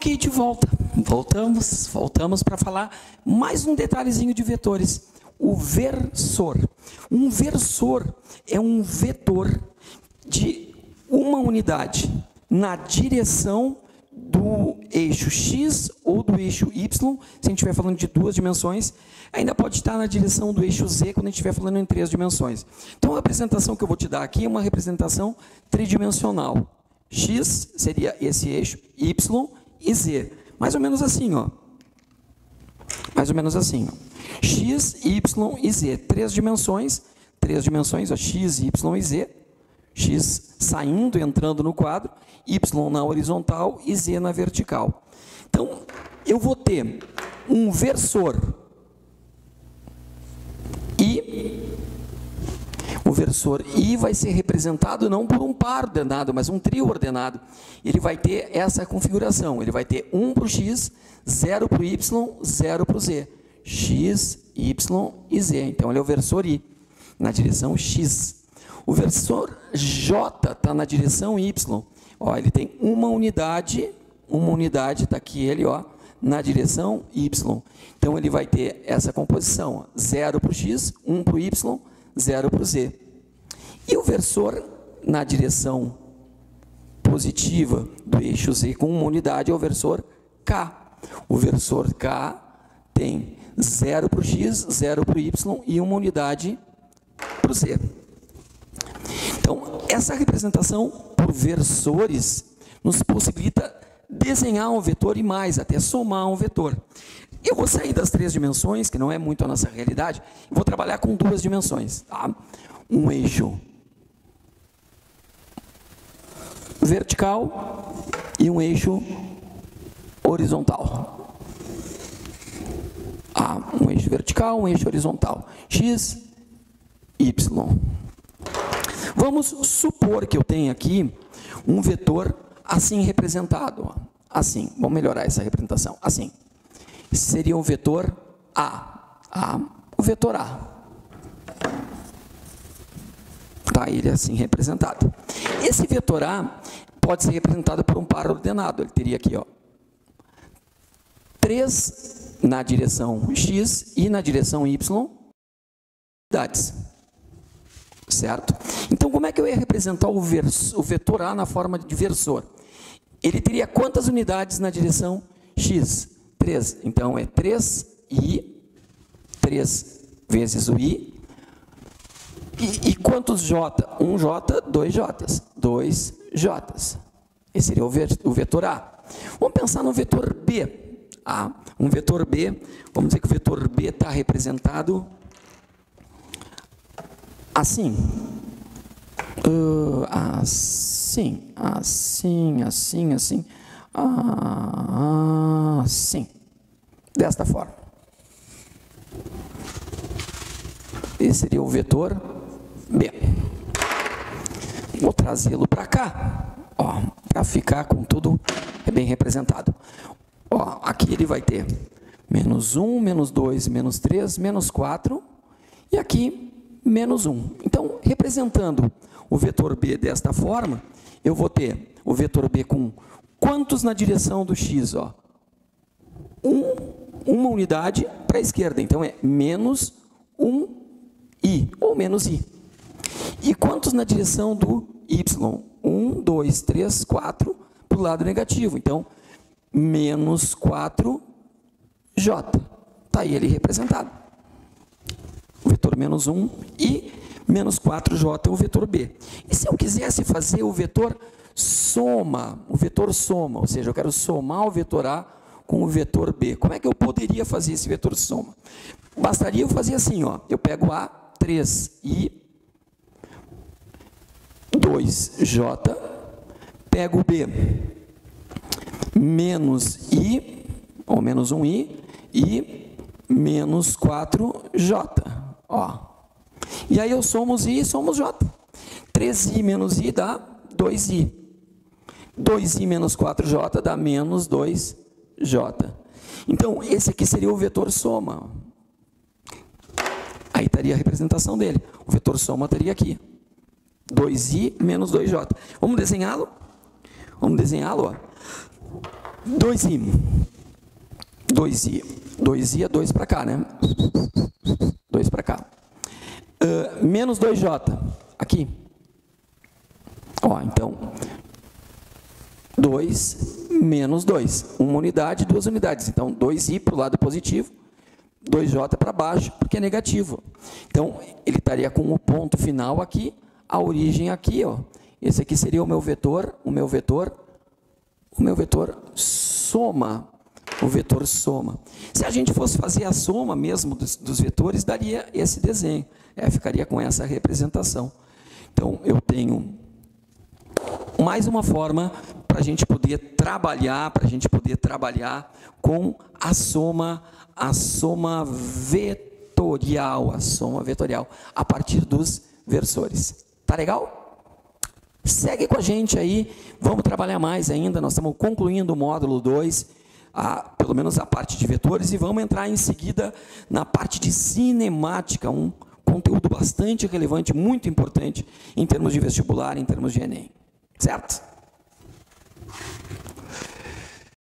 Ok, de volta. Voltamos para falar mais um detalhezinho de vetores. O versor. Um versor é um vetor de uma unidade na direção do eixo X ou do eixo Y, se a gente estiver falando de duas dimensões, ainda pode estar na direção do eixo Z quando a gente estiver falando em três dimensões. Então, a representação que eu vou te dar aqui é uma representação tridimensional. X seria esse eixo, Y e Z. Mais ou menos assim, ó. Mais ou menos assim, ó. X, Y e Z. Três dimensões, ó, X, Y e Z. X saindo, entrando no quadro, Y na horizontal e Z na vertical. Então, eu vou ter um versor I. O versor I vai ser representado não por um par ordenado, mas um trio ordenado. Ele vai ter essa configuração. Ele vai ter 1 para o X, 0 para o Y, 0 para o Z. X, Y e Z. Então, ele é o versor I, na direção X. O versor J está na direção Y. Ó, ele tem uma unidade, está aqui ele, ó, na direção Y. Então, ele vai ter essa composição, 0 para o X, 1 para o Y, 0 para o Z. E o versor na direção positiva do eixo Z com uma unidade é o versor K. O versor K tem 0 para o X, 0 para o Y e uma unidade para o Z. Então, essa representação por versores nos possibilita desenhar um vetor e mais, até somar um vetor. Eu vou sair das três dimensões, que não é muito a nossa realidade, e vou trabalhar com duas dimensões. Tá? Um eixo vertical e um eixo horizontal. Um eixo vertical, um eixo horizontal. X, Y. Vamos supor que eu tenho aqui um vetor assim representado. Assim, vamos melhorar essa representação. Assim. Seria um vetor A. O vetor A. Tá, ele é assim representado. Esse vetor A pode ser representado por um par ordenado. Ele teria aqui, ó, 3 na direção X e na direção Y unidades. Certo? Então, como é que eu ia representar o vetor A na forma de versor? Ele teria quantas unidades na direção X? 3. Então, é 3i, 3 vezes o i. E quantos j? 1j, 2j's. 2j's. Esse seria o vetor A. Vamos pensar no vetor B. Um vetor B, vamos dizer que o vetor B está representado assim. Assim. Desta forma. Esse seria o vetor B. Vou trazê-lo para cá, para ficar com tudo bem representado. Aqui ele vai ter menos 1, menos 2, menos 3, menos 4, e aqui menos 1. Então, representando o vetor B desta forma, eu vou ter o vetor B com quantos na direção do X? Uma unidade para a esquerda, então é menos 1i, ou menos i. E quantos na direção do Y? 1, 2, 3, 4 para o lado negativo, então menos 4j. Está aí ele representado. O vetor menos 1 e menos 4j é o vetor B. E se eu quisesse fazer o vetor soma, ou seja, eu quero somar o vetor A com o vetor B, como é que eu poderia fazer esse vetor soma? Bastaria eu fazer assim, eu pego A, 3i, 2j, pego B, menos i, ou menos 1i, e menos 4j. E aí eu somo os i e somo os j. 3i menos i dá 2i. 2i menos 4j dá menos 2j. Então, esse aqui seria o vetor soma. Aí estaria a representação dele. O vetor soma estaria aqui. 2i menos 2j. Vamos desenhá-lo? Vamos desenhá-lo, 2i. 2i. 2i é 2 para cá, né? 2 para cá. Menos 2j. Aqui. Ó, então, 2 menos 2. Uma unidade, 2 unidades. Então, 2i para o lado positivo, 2j para baixo, porque é negativo. Então, ele estaria com o ponto final aqui, a origem aqui, ó. Esse aqui seria o meu vetor soma. O vetor soma. Se a gente fosse fazer a soma mesmo dos vetores, daria esse desenho. Ficaria com essa representação. Então, eu tenho mais uma forma para a gente poder trabalhar, com a soma vetorial, a partir dos versores. Tá legal? Segue com a gente aí, vamos trabalhar mais ainda, nós estamos concluindo o módulo 2, pelo menos a parte de vetores, e vamos entrar em seguida na parte de cinemática, um conteúdo bastante relevante, muito importante em termos de vestibular, em termos de Enem. Certo?